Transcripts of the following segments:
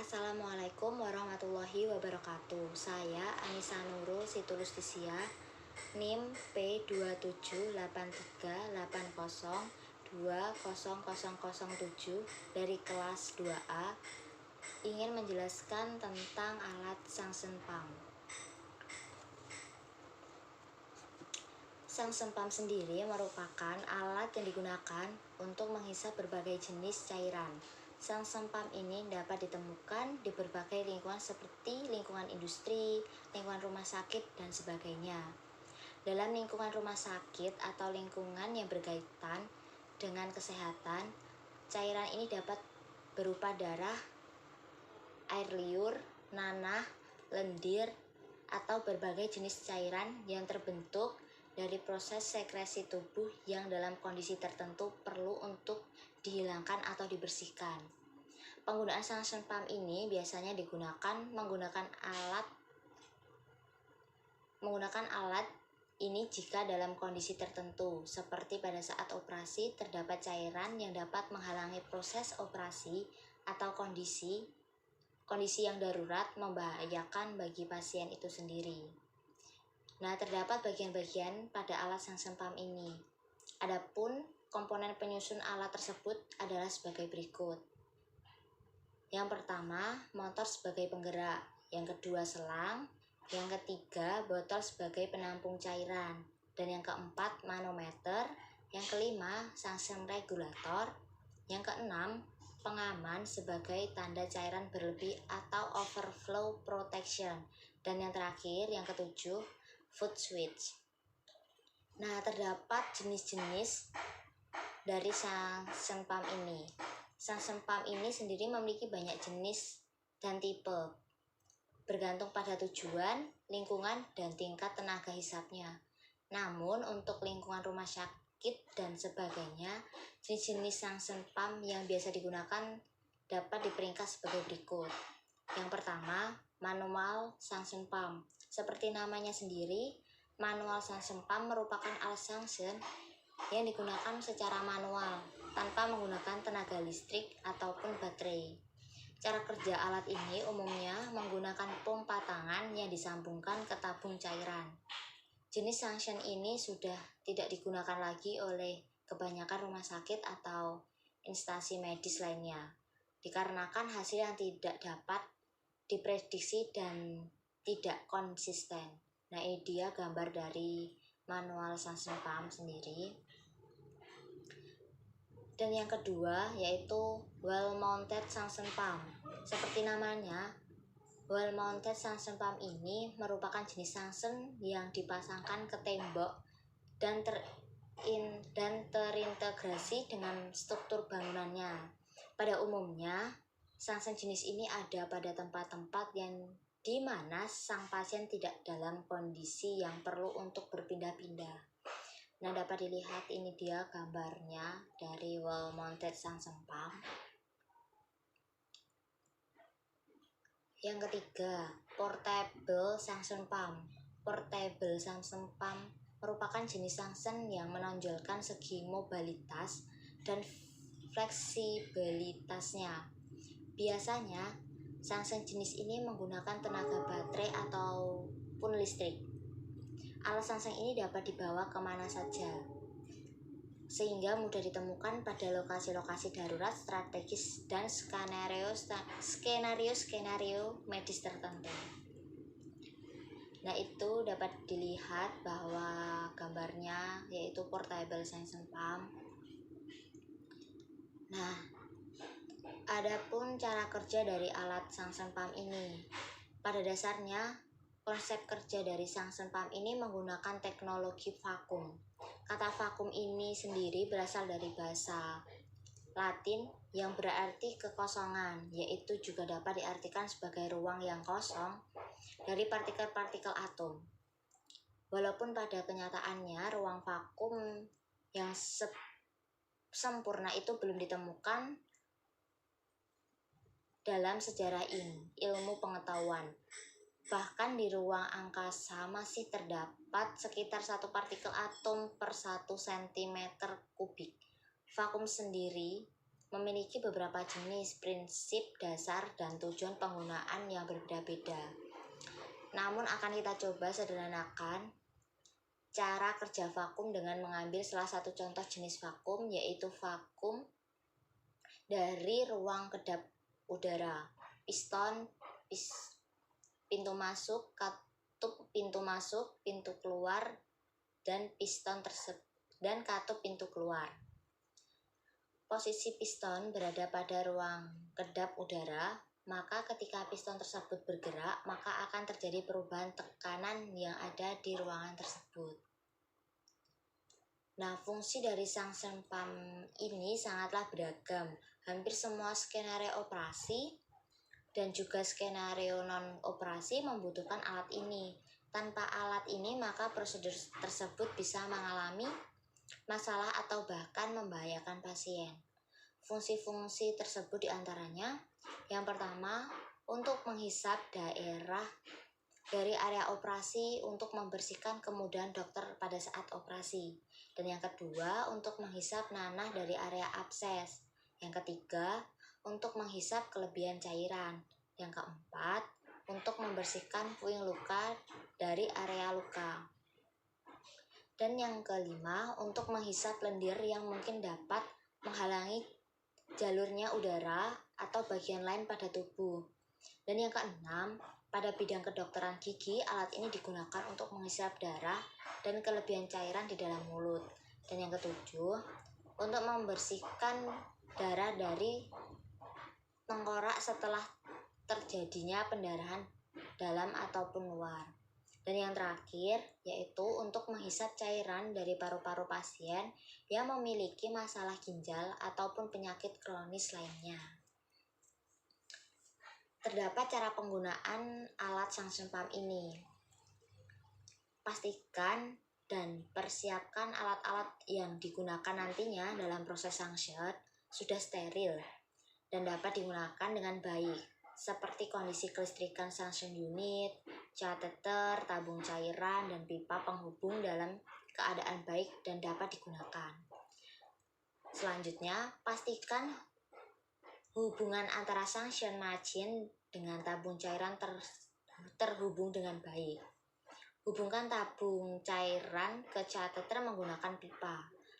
Assalamualaikum warahmatullahi wabarakatuh. Saya Anissa Nurul Situlustisia, NIM P278380200007 dari kelas 2A, ingin menjelaskan tentang alat Suction Pump. Suction Pump sendiri merupakan alat yang digunakan untuk menghisap berbagai jenis cairan. Suction Pump ini dapat ditemukan di berbagai lingkungan seperti lingkungan industri, lingkungan rumah sakit, dan sebagainya. Dalam lingkungan rumah sakit atau lingkungan yang berkaitan dengan kesehatan, cairan ini dapat berupa darah, air liur, nanah, lendir, atau berbagai jenis cairan yang terbentuk dari proses sekresi tubuh yang dalam kondisi tertentu perlu untuk dihilangkan atau dibersihkan. Penggunaan suction pump ini biasanya menggunakan alat ini jika dalam kondisi tertentu, seperti pada saat operasi terdapat cairan yang dapat menghalangi proses operasi atau kondisi yang darurat membahayakan bagi pasien itu sendiri. Nah, terdapat bagian-bagian pada alat suction pump ini. Adapun komponen penyusun alat tersebut adalah sebagai berikut. Yang pertama, motor sebagai penggerak. Yang kedua, selang. Yang ketiga, botol sebagai penampung cairan. Dan yang keempat, manometer. Yang kelima, suction regulator. Yang keenam, pengaman sebagai tanda cairan berlebih atau overflow protection. Dan yang terakhir, yang ketujuh, foot switch. Nah, terdapat jenis-jenis dari suction pump ini. Suction pump ini sendiri memiliki banyak jenis dan tipe, bergantung pada tujuan, lingkungan, dan tingkat tenaga hisapnya. Namun, untuk lingkungan rumah sakit dan sebagainya, jenis-jenis suction pump yang biasa digunakan dapat diperingkas sebagai berikut. Yang pertama, manual suction pump. Seperti namanya sendiri, manual suction pump merupakan alat suction yang digunakan secara manual tanpa menggunakan tenaga listrik ataupun baterai. Cara kerja alat ini umumnya menggunakan pompa tangan yang disambungkan ke tabung cairan. Jenis suction ini sudah tidak digunakan lagi oleh kebanyakan rumah sakit atau instansi medis lainnya, dikarenakan hasil yang tidak dapat diprediksi dan tidak konsisten. Nah, ini dia gambar dari manual suction pump sendiri. Dan yang kedua yaitu wall mounted suction pump. Seperti namanya, wall mounted suction pump ini merupakan jenis suction yang dipasangkan ke tembok dan terintegrasi dengan struktur bangunannya. Pada umumnya, suction jenis ini ada pada tempat-tempat yang di mana sang pasien tidak dalam kondisi yang perlu untuk berpindah-pindah. Nah, dapat dilihat ini dia gambarnya dari wall mounted suction pump. Yang ketiga, portable suction pump. Portable suction pump merupakan jenis suction yang menonjolkan segi mobilitas dan fleksibilitasnya. Biasanya, suction jenis ini menggunakan tenaga baterai ataupun listrik. Alat suction ini dapat dibawa kemana saja, sehingga mudah ditemukan pada lokasi-lokasi darurat strategis dan skenario medis tertentu. Nah, itu dapat dilihat bahwa gambarnya yaitu portable suction pump. Nah, adapun cara kerja dari alat suction pump ini, pada dasarnya konsep kerja dari suction pump ini menggunakan teknologi vakum. Kata vakum ini sendiri berasal dari bahasa Latin yang berarti kekosongan, yaitu juga dapat diartikan sebagai ruang yang kosong dari partikel-partikel atom. Walaupun pada kenyataannya ruang vakum yang sempurna itu belum ditemukan dalam sejarah ilmu pengetahuan. Bahkan di ruang angkasa masih terdapat sekitar 1 partikel atom per 1 cm kubik. Vakum sendiri memiliki beberapa jenis, prinsip dasar, dan tujuan penggunaan yang berbeda-beda. Namun akan kita coba sederhanakan cara kerja vakum dengan mengambil salah satu contoh jenis vakum, yaitu vakum dari ruang kedap udara, piston, pintu masuk, katup pintu masuk, pintu keluar, dan piston dan katup pintu keluar. Posisi piston berada pada ruang kedap udara, maka ketika piston tersebut bergerak, maka akan terjadi perubahan tekanan yang ada di ruangan tersebut. Nah, fungsi dari suction pump ini sangatlah beragam. Hampir semua skenario operasi dan juga skenario non-operasi membutuhkan alat ini. Tanpa alat ini, maka prosedur tersebut bisa mengalami masalah atau bahkan membahayakan pasien. Fungsi-fungsi tersebut diantaranya, yang pertama, untuk menghisap daerah dari area operasi untuk membersihkan kemudahan dokter pada saat operasi. Dan yang kedua, untuk menghisap nanah dari area abses. Yang ketiga, untuk menghisap kelebihan cairan. Yang keempat, untuk membersihkan puing luka dari area luka. Dan yang kelima, untuk menghisap lendir yang mungkin dapat menghalangi jalurnya udara atau bagian lain pada tubuh. Dan yang keenam, pada bidang kedokteran gigi, alat ini digunakan untuk menghisap darah dan kelebihan cairan di dalam mulut. Dan yang ketujuh, untuk membersihkan darah dari tengkorak setelah terjadinya pendarahan dalam ataupun luar. Dan yang terakhir, yaitu untuk menghisap cairan dari paru-paru pasien yang memiliki masalah ginjal ataupun penyakit kronis lainnya. Terdapat cara penggunaan alat suction pump ini. Pastikan dan persiapkan alat-alat yang digunakan nantinya dalam proses suction sudah steril dan dapat digunakan dengan baik, seperti kondisi kelistrikan suction unit, catheter, tabung cairan, dan pipa penghubung dalam keadaan baik dan dapat digunakan. Selanjutnya, pastikan hubungan antara suction machine dengan tabung cairan terhubung dengan baik. Hubungkan tabung cairan ke catheter menggunakan pipa.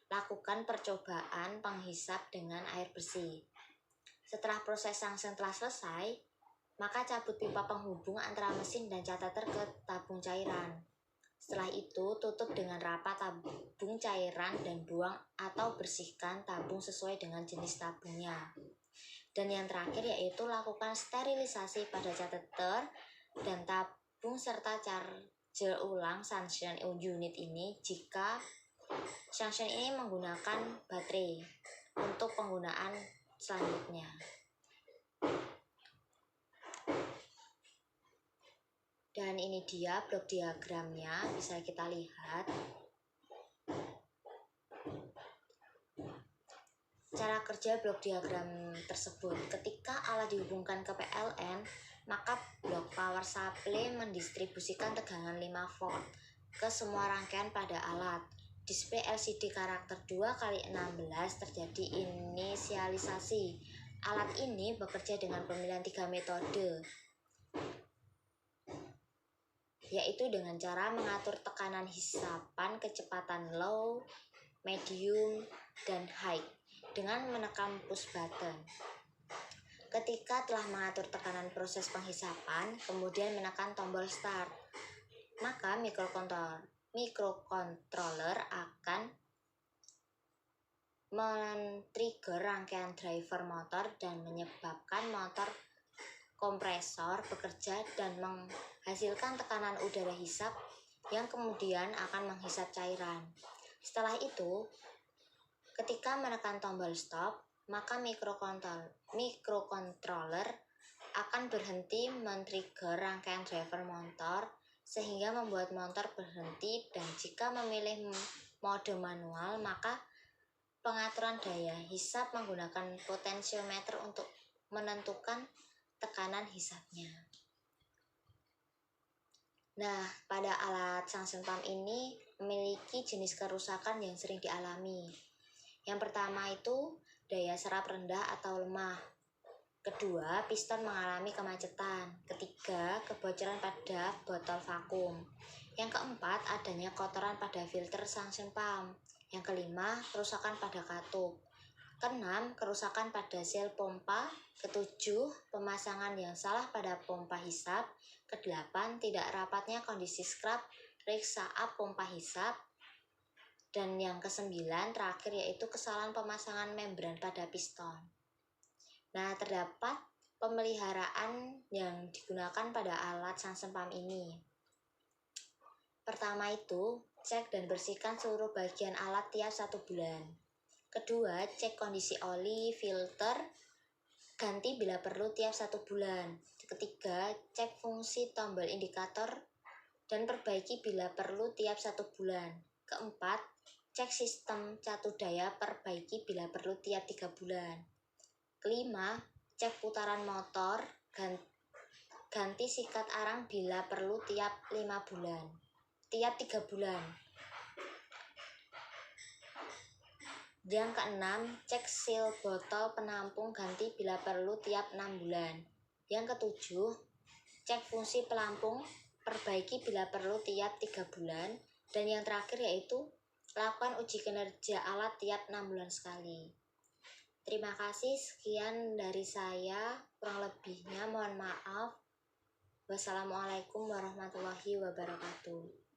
Lakukan percobaan penghisap dengan air bersih. Setelah proses suction telah selesai, maka cabut pipa penghubung antara mesin dan catheter ke tabung cairan. Setelah itu, tutup dengan rapat tabung cairan dan buang atau bersihkan tabung sesuai dengan jenis tabungnya. Dan yang terakhir yaitu lakukan sterilisasi pada catheter dan tabung serta charge ulang suction unit ini jika suction ini menggunakan baterai untuk penggunaan selanjutnya. Dan ini dia blok diagramnya, bisa kita lihat. Cara kerja blok diagram tersebut, ketika alat dihubungkan ke PLN, maka blok power supply mendistribusikan tegangan 5 volt ke semua rangkaian pada alat. Display LCD karakter 2x16 terjadi inisialisasi. Alat ini bekerja dengan pemilihan 3 metode, yaitu dengan cara mengatur tekanan hisapan kecepatan low, medium, dan high dengan menekan push button. Ketika telah mengatur tekanan proses penghisapan, kemudian menekan tombol start, maka microcontroller akan men-trigger rangkaian driver motor dan menyebabkan motor kompresor bekerja dan menghasilkan tekanan udara hisap yang kemudian akan menghisap cairan. Setelah itu, ketika menekan tombol stop, maka microcontroller akan berhenti men-trigger rangkaian driver motor sehingga membuat motor berhenti, dan jika memilih mode manual, maka pengaturan daya hisap menggunakan potensiometer untuk menentukan tekanan hisapnya. Nah, pada alat suction pump ini memiliki jenis kerusakan yang sering dialami. Yang pertama itu daya serap rendah atau lemah. Kedua, piston mengalami kemacetan. Ketiga, kebocoran pada botol vakum. Yang keempat, adanya kotoran pada filter suction pump. Yang kelima, kerusakan pada katup. Keenam, kerusakan pada sel pompa. Ketujuh, pemasangan yang salah pada pompa hisap. Kedelapan, tidak rapatnya kondisi scrub rig saat pompa hisap. Dan yang kesembilan, terakhir yaitu kesalahan pemasangan membran pada piston. Nah, terdapat pemeliharaan yang digunakan pada alat suction pump ini. Pertama itu, cek dan bersihkan seluruh bagian alat tiap 1 bulan. Kedua, cek kondisi oli, filter, ganti bila perlu tiap 1 bulan. Ketiga, cek fungsi tombol indikator dan perbaiki bila perlu tiap 1 bulan. Keempat, cek sistem catu daya, perbaiki bila perlu tiap 3 bulan. Kelima, cek putaran motor, ganti sikat arang bila perlu tiap 3 bulan. Yang keenam, cek seal botol penampung, ganti bila perlu tiap 6 bulan. Yang ketujuh, cek fungsi pelampung, perbaiki bila perlu tiap 3 bulan. Dan yang terakhir yaitu, lakukan uji kinerja alat tiap 6 bulan sekali. Terima kasih, sekian dari saya, kurang lebihnya mohon maaf. Wassalamualaikum warahmatullahi wabarakatuh.